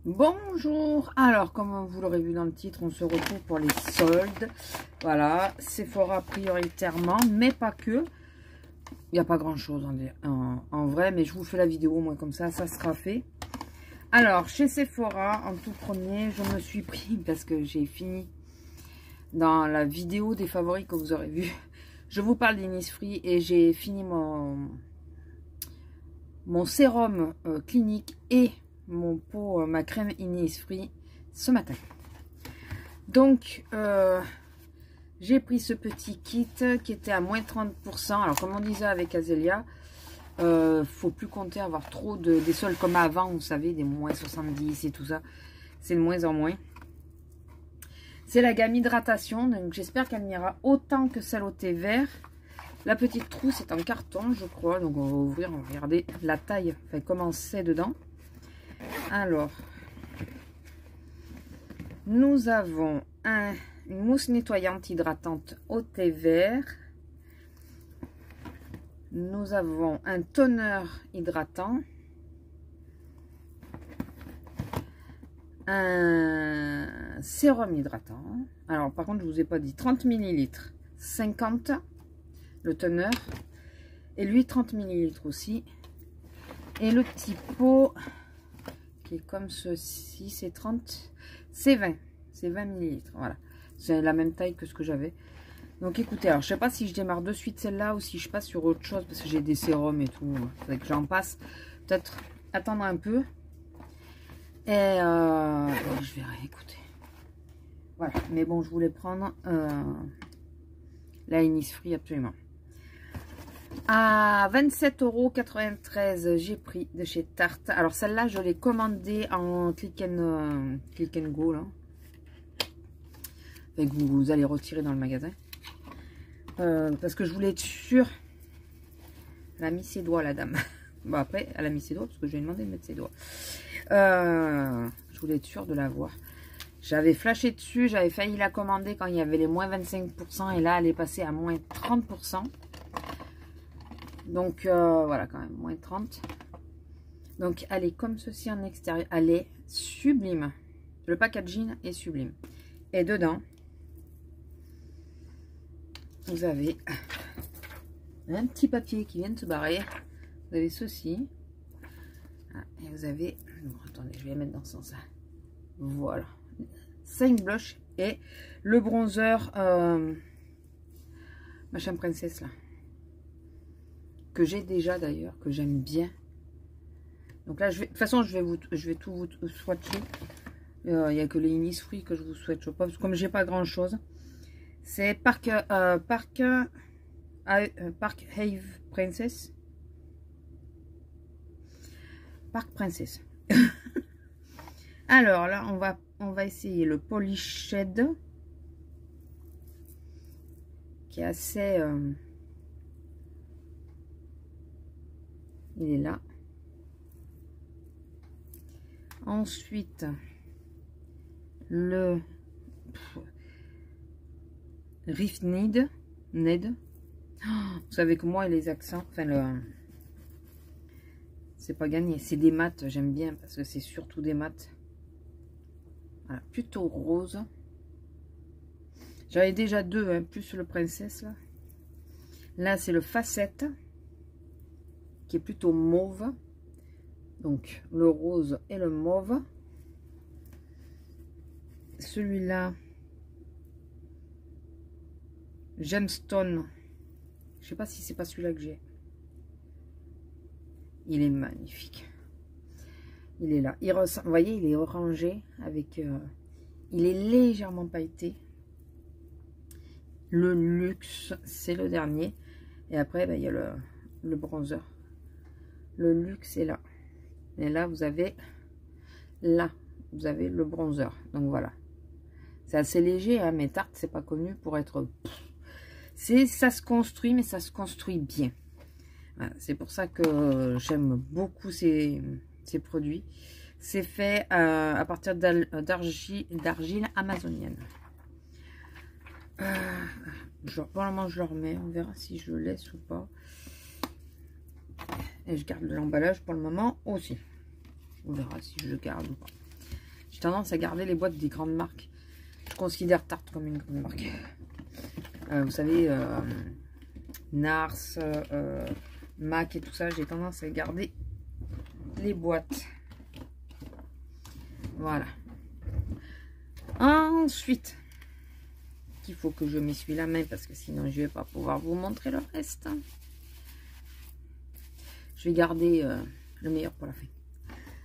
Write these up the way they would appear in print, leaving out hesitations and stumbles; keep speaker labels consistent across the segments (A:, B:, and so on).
A: Bonjour, alors comme vous l'aurez vu dans le titre, on se retrouve pour les soldes. Voilà, Sephora prioritairement, mais pas que. Il n'y a pas grand chose en vrai, mais je vous fais la vidéo, moi comme ça sera fait. Alors, chez Sephora, en tout premier, je me suis pris, parce que j'ai fini dans la vidéo des favoris que vous aurez vu. Je vous parle d'Innisfree et j'ai fini mon sérum clinique et mon pot, ma crème Innisfree ce matin. Donc, j'ai pris ce petit kit qui était à moins 30%. Alors, comme on disait avec Azelia, faut plus compter avoir trop des soldes comme avant, vous savez, des moins 70 et tout ça. C'est de moins en moins. C'est la gamme hydratation, donc j'espère qu'elle m'ira autant que celle au thé vert. La petite trousse est en carton, je crois. Donc on va ouvrir, on va regarder la taille, enfin comment c'est dedans. Alors, nous avons une mousse nettoyante hydratante au thé vert. Nous avons un toner hydratant. Un sérum hydratant. Alors par contre je vous ai pas dit 30 ml, 50 le toner et lui 30 ml aussi, et le petit pot qui est comme ceci, c'est 30, c'est 20 ml, voilà, c'est la même taille que ce que j'avais. Donc écoutez, alors je sais pas si je démarre de suite celle-là ou si je passe sur autre chose parce que j'ai des sérums et tout, faudrait que j'en passe, peut-être attendre un peu. Et je verrai, écoutez. Voilà, mais bon, je voulais prendre la Innisfree absolument. À 27,93 €, j'ai pris de chez Tarte. Alors celle-là, je l'ai commandée en click and go là. Et que vous allez retirer dans le magasin. Parce que je voulais être sûre. Elle a mis ses doigts, la dame. Bon, après, elle a mis ses doigts parce que je lui ai demandé de mettre ses doigts. Je voulais être sûre de la voir. J'avais flashé dessus, j'avais failli la commander quand il y avait les moins 25%. Et là, elle est passée à moins 30%. Donc, voilà, quand même, moins 30. Donc, elle est comme ceci en extérieur. Elle est sublime. Le packaging est sublime. Et dedans, vous avez un petit papier qui vient de se barrer. Vous avez ceci. Et vous avez... Bon, attendez, je vais la mettre dans ce sens-là. Voilà. 5 blushs et le bronzer machin princesse là. Que j'ai déjà d'ailleurs, que j'aime bien. Donc là, de toute façon, je vais tout vous swatcher. Il n'y a que les Innisfree que je vous swatche pas. Parce que comme j'ai pas grand chose. C'est Park Have Princess. Park Princess. Alors là, on va essayer le Polish Shade. Qui est assez... il est là. Ensuite, le Rift Ned. Oh, vous savez que moi, les accents... Enfin, c'est pas gagné. C'est des mats, j'aime bien parce que c'est surtout des mats. Voilà, plutôt rose. J'avais déjà deux, hein, plus le princesse là. Là, c'est le facette qui est plutôt mauve. Donc, le rose et le mauve. Celui-là, Gemstone. Je sais pas si c'est pas celui-là que j'ai. Il est magnifique. Il est là. Il ressemble, vous voyez, il est orangé avec... il est légèrement pailleté. Le luxe, c'est le dernier. Et après, ben, il y a le bronzer. Le luxe est là. Et là, vous avez... Là, vous avez le bronzer. Donc voilà. C'est assez léger, hein, mais Tarte, c'est pas connu pour être... Ça se construit, mais ça se construit bien. Voilà, c'est pour ça que j'aime beaucoup ces produits. C'est fait à partir d'argile amazonienne. Pour le moment, je le remets. On verra si je le laisse ou pas. Et je garde l'emballage pour le moment aussi. On verra si je le garde ou pas. tendance à garder les boîtes des grandes marques. Je considère Tarte comme une grande marque. Vous savez, Nars, Mac et tout ça, j'ai tendance à garder les boîtes. Voilà. Ensuite, il faut que je m'essuie la main parce que sinon je vais pas pouvoir vous montrer le reste. Je vais garder le meilleur pour la fin.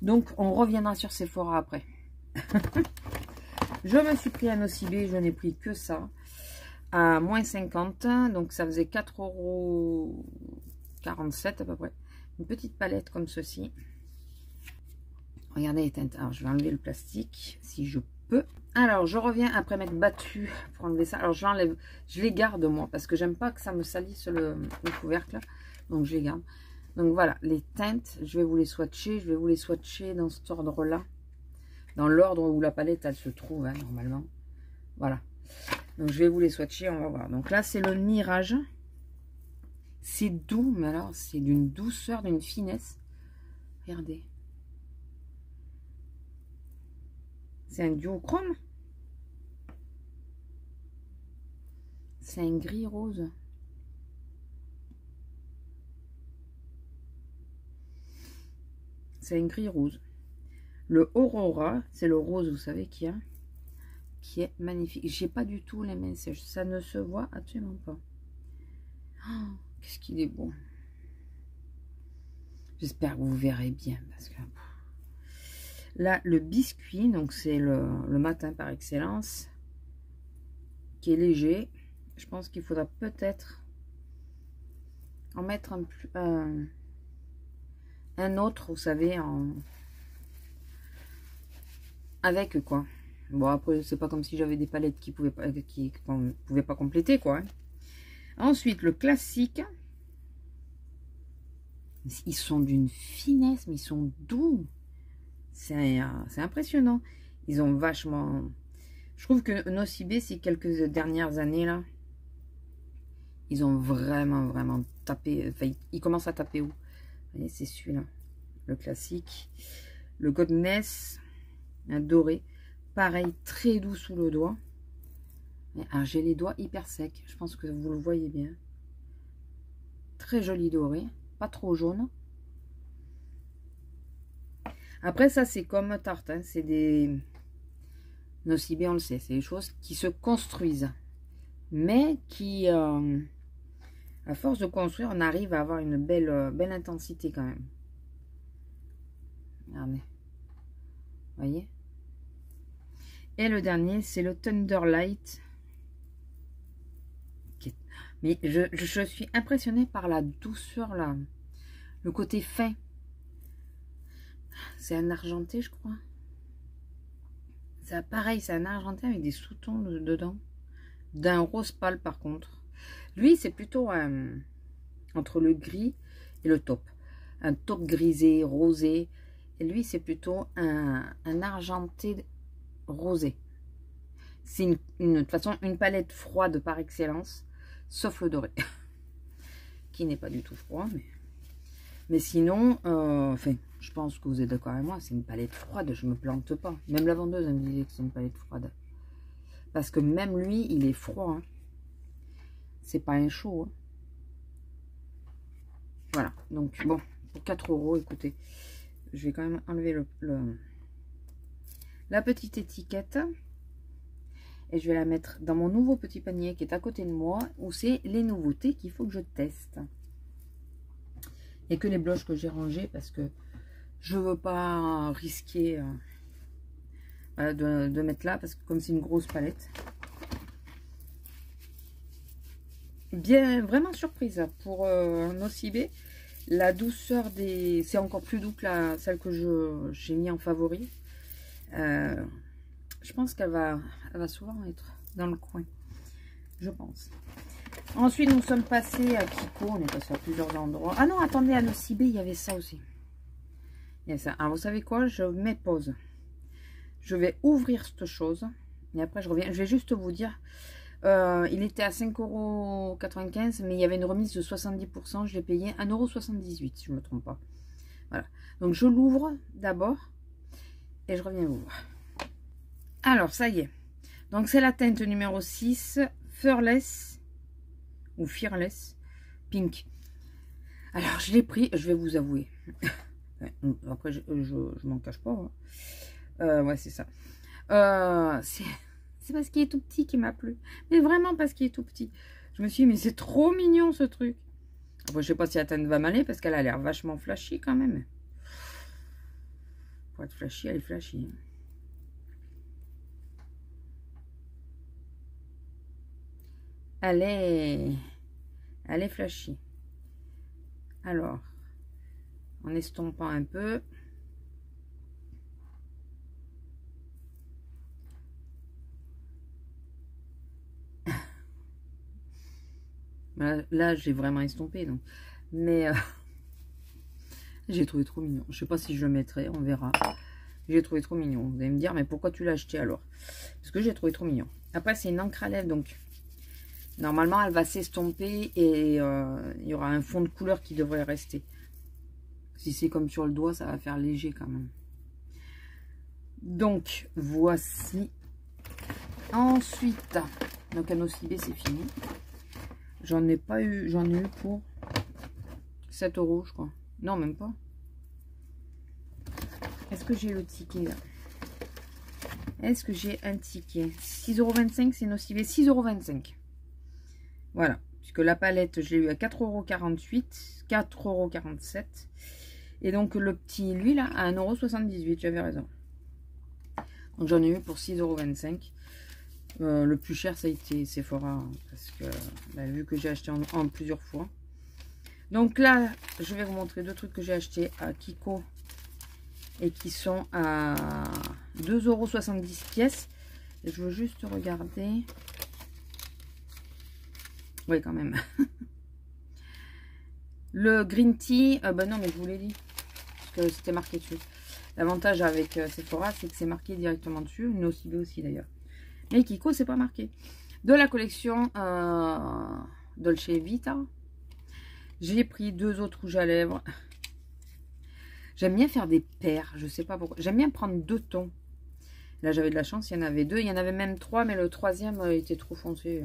A: Donc, on reviendra sur Sephora après. Je me suis pris un Nocibé, je n'ai pris que ça. À moins 50, donc ça faisait 4,47 € à peu près. Une petite palette comme ceci. Regardez les teintes. Alors, je vais enlever le plastique si je peux. Alors, je reviens après m'être battue pour enlever ça. Alors, je l'enlève. Je les garde, moi, parce que j'aime pas que ça me salisse le couvercle. Donc, je les garde. Donc, voilà, les teintes, je vais vous les swatcher. Je vais vous les swatcher dans cet ordre-là. Dans l'ordre où la palette, elle se trouve, hein, normalement. Voilà. Donc, je vais vous les swatcher, on va voir. Donc, là, c'est le Mirage. C'est doux, mais alors, c'est d'une douceur, d'une finesse. Regardez. C'est un duochrome. C'est un gris rose. C'est un gris rose. Le Aurora, c'est le rose, vous savez, qui est magnifique. J'ai pas du tout les mains sèches. Ça ne se voit absolument pas. Oh, qu'est-ce qu'il est beau. J'espère que vous verrez bien. Parce que là, le biscuit, donc c'est le matin par excellence, qui est léger. Je pense qu'il faudra peut-être en mettre un autre, vous savez, avec quoi. Bon, après, c'est pas comme si j'avais des palettes qu'on pouvait pas compléter, quoi. Ensuite, le classique. Ils sont d'une finesse, mais ils sont doux. C'est impressionnant. Ils ont vachement... Je trouve que Nocibé, ces quelques dernières années, là, ils ont vraiment tapé... Enfin, ils commencent à taper où? Vous voyez, c'est celui-là. Le classique. Le Godness, un doré. Pareil, très doux sous le doigt. Alors, j'ai les doigts hyper secs. Je pense que vous le voyez bien. Très joli doré. Pas trop jaune. Après, ça, c'est comme Tarte. Hein. C'est des... Nocibé, on le sait. C'est des choses qui se construisent. Mais qui... à force de construire, on arrive à avoir une belle intensité quand même. Regardez. Vous voyez? Et le dernier, c'est le Thunderlight. Mais je suis impressionnée par la douceur, là. Le côté fin. C'est un argenté, je crois. C'est pareil, c'est un argenté avec des sous-tons dedans. D'un rose pâle, par contre. Lui, c'est plutôt entre le gris et le taupe. Un taupe grisé, rosé. Et lui, c'est plutôt un argenté rosé. C'est de toute façon une palette froide par excellence, sauf le doré, qui n'est pas du tout froid. Mais sinon, enfin, je pense que vous êtes d'accord avec moi, c'est une palette froide, je me plante pas. Même la vendeuse, elle me disait que c'est une palette froide. Parce que même lui, il est froid. Hein. C'est pas un chaud. Hein. Voilà, donc bon, pour 4 €, écoutez, je vais quand même enlever la petite étiquette. Et je vais la mettre dans mon nouveau petit panier qui est à côté de moi, où c'est les nouveautés qu'il faut que je teste. Il n'y a que les blushs que j'ai rangés parce que je veux pas risquer voilà, de mettre là, parce que comme c'est une grosse palette. Bien, vraiment surprise pour Nocibé. La douceur des... C'est encore plus doux que celle que j'ai mis en favori. Je pense qu'elle va souvent être dans le coin. Je pense. Ensuite, nous sommes passés à Kiko. On est passé à plusieurs endroits. Ah non, attendez, à Nocibé, il y avait ça aussi. Il y a ça. Alors, vous savez quoi? Je mets pause. Je vais ouvrir cette chose. Et après, je reviens. Je vais juste vous dire. Il était à 5,95 €. Mais il y avait une remise de 70%. Je l'ai payé 1,78 €, si je ne me trompe pas. Voilà. Donc, je l'ouvre d'abord. Et je reviens vous voir. Alors, ça y est. Donc, c'est la teinte numéro 6, Fearless, ou Fearless, Pink. Alors, je l'ai pris, je vais vous avouer. Après, je m'en cache pas. Hein. Ouais, c'est ça. C'est parce qu'il est tout petit qui m'a plu. Mais vraiment parce qu'il est tout petit. Je me suis dit, mais c'est trop mignon ce truc. Après, je sais pas si la teinte va m'aller parce qu'elle a l'air vachement flashy quand même. Pour être flashy, elle est flashy. Elle est flashy. Alors, en estompant un peu. Là j'ai vraiment estompé. Donc. Mais j'ai trouvé trop mignon. Je sais pas si je le mettrai, on verra. J'ai trouvé trop mignon. Vous allez me dire, mais pourquoi tu l'as acheté alors? Parce que j'ai trouvé trop mignon. Après, c'est une encre à lèvres, donc normalement, elle va s'estomper et il y aura un fond de couleur qui devrait rester. Si c'est comme sur le doigt, ça va faire léger quand même. Donc, voici. Ensuite, donc un OCB, c'est fini. J'en ai pas eu, j'en ai eu pour 7 €, je crois. Non, même pas. Est-ce que j'ai le ticket là? Est-ce que j'ai un ticket? 6,25 €, c'est une OCB, 6,25 €. Voilà, puisque la palette, je l'ai eu à 4,48 €, 4,47 €. Et donc le petit, lui là, à 1,78 €, j'avais raison. Donc j'en ai eu pour 6,25 €. Le plus cher, ça a été Sephora, hein, parce que bah, vu que j'ai acheté en plusieurs fois. Donc là, je vais vous montrer deux trucs que j'ai acheté à Kiko et qui sont à 2,70 € pièce. Et je veux juste regarder. Oui, quand même. Le green tea, ben non, mais je vous l'ai dit, parce que c'était marqué dessus. L'avantage avec Sephora, c'est que c'est marqué directement dessus, une OCB aussi d'ailleurs. Mais Kiko, c'est pas marqué. De la collection Dolce Vita, j'ai pris 2 autres rouges à lèvres. J'aime bien faire des paires, je sais pas pourquoi. J'aime bien prendre 2 tons. Là, j'avais de la chance, il y en avait 2. Il y en avait même 3, mais le troisième était trop foncé.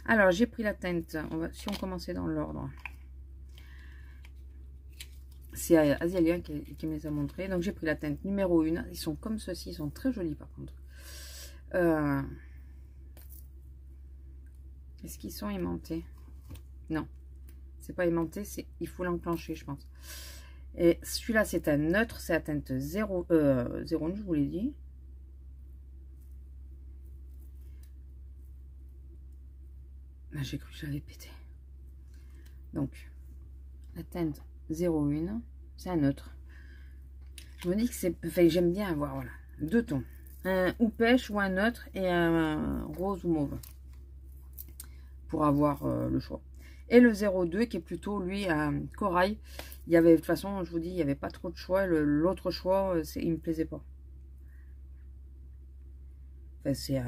A: Alors, j'ai pris la teinte. Si on commençait dans l'ordre. C'est Azalea qui me les a montrés. Donc, j'ai pris la teinte numéro 1. Ils sont comme ceci. Ils sont très jolis, par contre. Est-ce qu'ils sont aimantés? Non. C'est pas aimanté. Il faut l'enclencher, je pense. Et celui-là, c'est un neutre. C'est la teinte 0, je vous l'ai dit. J'ai cru que j'allais péter. Donc, la teinte 01, c'est un neutre. Je me dis que c'est... Enfin, j'aime bien avoir, voilà, 2 tons. Un ou pêche ou un neutre et un rose ou mauve. Pour avoir le choix. Et le 02 qui est plutôt, lui, corail. Il y avait, de toute façon, je vous dis, il n'y avait pas trop de choix. L'autre choix, il me plaisait pas. Enfin, c'est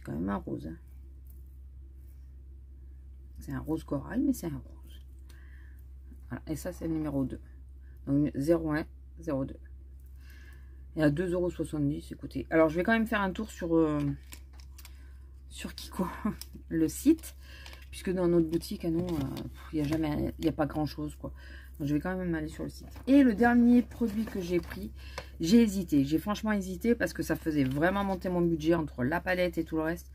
A: quand même un rose. Hein. C'est un rose corail, mais c'est un rose. Voilà. Et ça, c'est le numéro 2. Donc, 01, 02. Et à 2,70 €, écoutez. Alors, je vais quand même faire un tour sur Kiko, le site. Puisque dans notre boutique, à nous, il n'y a pas grand-chose, quoi. Donc, je vais quand même aller sur le site. Et le dernier produit que j'ai pris, j'ai hésité. J'ai franchement hésité parce que ça faisait vraiment monter mon budget entre la palette et tout le reste.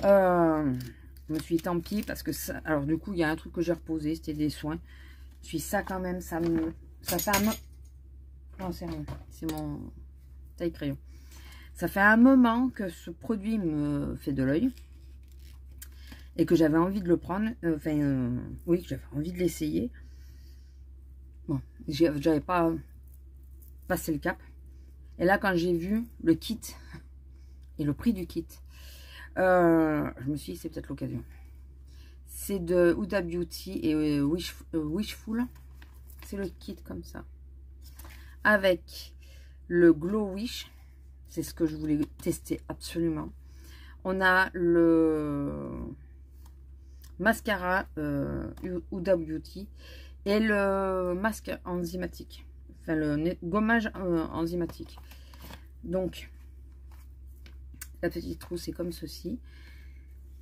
A: Je me suis dit tant pis parce que ça... Alors du coup, il y a un truc que j'ai reposé, c'était des soins. Puis ça quand même, ça fait un... Non, c'est rien. C'est mon taille crayon. Ça fait un moment que ce produit me fait de l'œil. Et que j'avais envie de le prendre. Oui, j'avais envie de l'essayer. Bon, j'avais pas passé le cap. Et là, quand j'ai vu le kit et le prix du kit, je me suis dit, c'est peut-être l'occasion. C'est de Huda Beauty et Wishful. C'est le kit comme ça. Avec le Glow Wish. C'est ce que je voulais tester absolument. On a le mascara Huda Beauty et le masque enzymatique. Enfin, le gommage enzymatique. Donc, La petite trousse est comme ceci.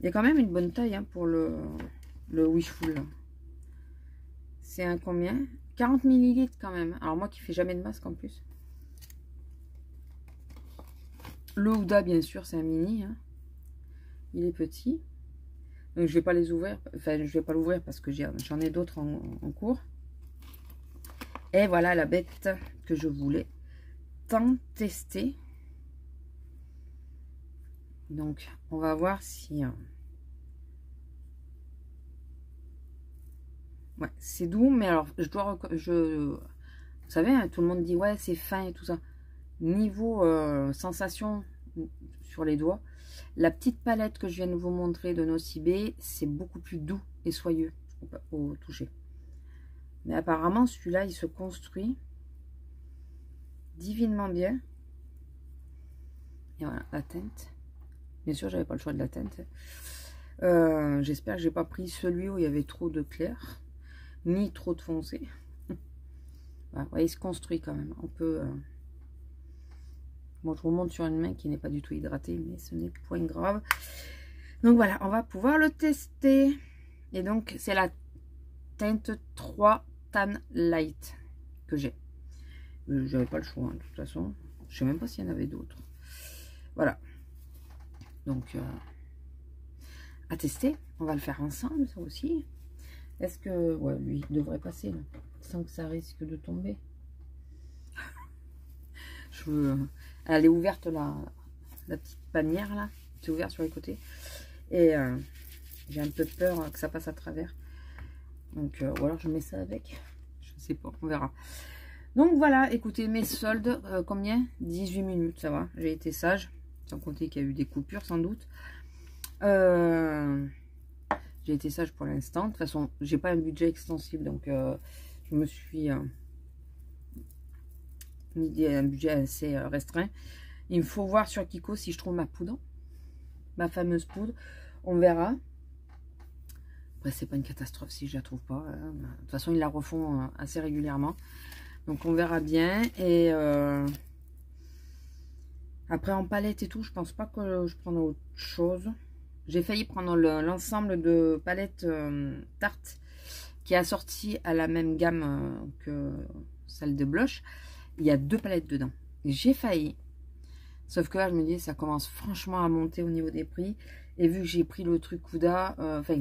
A: Il y a quand même une bonne taille hein, pour le Wishful. C'est un combien? 40 ml quand même. Alors moi qui fais jamais de masque en plus. Le Huda bien sûr c'est un mini. Hein. Il est petit. Donc je vais pas les ouvrir. Enfin je vais pas l'ouvrir parce que j'en ai d'autres en cours. Et voilà la bête que je voulais tant tester. Donc on va voir si... Ouais, c'est doux, mais alors vous savez, hein, tout le monde dit ouais c'est fin et tout ça. Niveau sensation sur les doigts, la petite palette que je viens de vous montrer de Nocibé, c'est beaucoup plus doux et soyeux au toucher. Mais apparemment celui-là il se construit divinement bien. Et voilà la teinte. Bien sûr j'avais pas le choix de la teinte. J'espère que j'ai pas pris celui où il y avait trop de clair. Ni trop de foncé. Voilà, ouais, il se construit quand même. On peut... Bon, je vous montre sur une main qui n'est pas du tout hydratée, mais ce n'est point grave. Donc voilà, on va pouvoir le tester. Et donc, c'est la teinte 3 Tan Light que j'ai. J'avais pas le choix, hein, de toute façon. Je sais même pas s'il y en avait d'autres. Voilà. Donc, à tester. On va le faire ensemble, ça aussi. Est-ce que... Ouais, lui, il devrait passer, là, sans que ça risque de tomber. Je veux... Elle est ouverte, la petite panière, là. C'est ouvert sur les côtés. Et j'ai un peu peur que ça passe à travers. Donc, ou alors je mets ça avec. Je sais pas, on verra. Donc, voilà, écoutez, mes soldes, combien? 18 minutes, ça va. J'ai été sage. Sans compter qu'il y a eu des coupures, sans doute. J'ai été sage pour l'instant. De toute façon, j'ai pas un budget extensible, donc je me suis mis un budget assez restreint. Il me faut voir sur Kiko si je trouve ma poudre, ma fameuse poudre. On verra. Après, c'est pas une catastrophe si je la trouve pas. Hein. De toute façon, ils la refont assez régulièrement, donc on verra bien. Et après, en palette et tout, je pense pas que je prendrai autre chose. J'ai failli prendre l'ensemble de palettes Tarte qui est assorti à la même gamme que celle de blush. Il y a 2 palettes dedans. J'ai failli. Sauf que là, je me dis, ça commence franchement à monter au niveau des prix. Et vu que j'ai pris le truc Huda, enfin,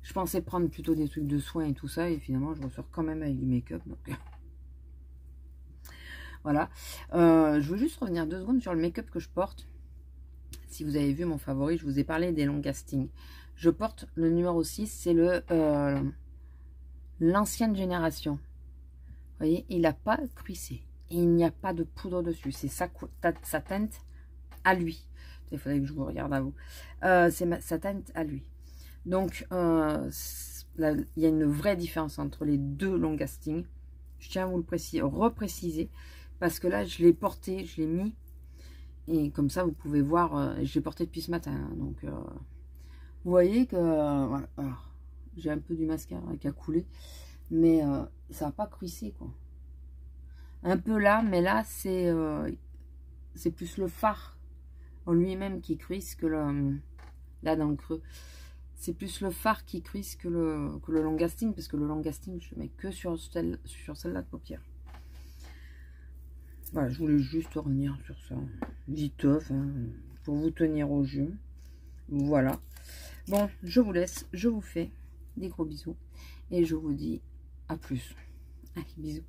A: je pensais prendre plutôt des trucs de soins et tout ça. Et finalement, je ressors quand même avec du make-up. Donc, voilà. Je veux juste revenir 2 secondes sur le make-up que je porte. Si vous avez vu mon favori, je vous ai parlé des long lasting. Je porte le numéro 6, c'est l'ancienne génération. Vous voyez, il n'a pas cuissé. Et il n'y a pas de poudre dessus. C'est sa teinte à lui. Il faudrait que je vous regarde à vous. C'est sa teinte à lui. Donc, là, il y a une vraie différence entre les 2 long lasting. Je tiens à vous le repréciser. Parce que là, je l'ai porté, je l'ai mis. Et comme ça, vous pouvez voir, je l'ai porté depuis ce matin. Hein, donc, vous voyez que voilà, j'ai un peu du mascara qui a coulé. Mais ça n'a pas cuissé, quoi. Un peu là, mais là, c'est plus le fard en lui-même qui cuisse que le... Là, dans le creux. C'est plus le fard qui cuisse que le long lasting. Parce que le long lasting, je le mets que sur celle-là de paupière. Voilà, je voulais juste revenir sur ça. Viteuf, hein, pour vous tenir au jeu. Voilà. Bon, je vous laisse. Je vous fais des gros bisous. Et je vous dis à plus. Allez, bisous.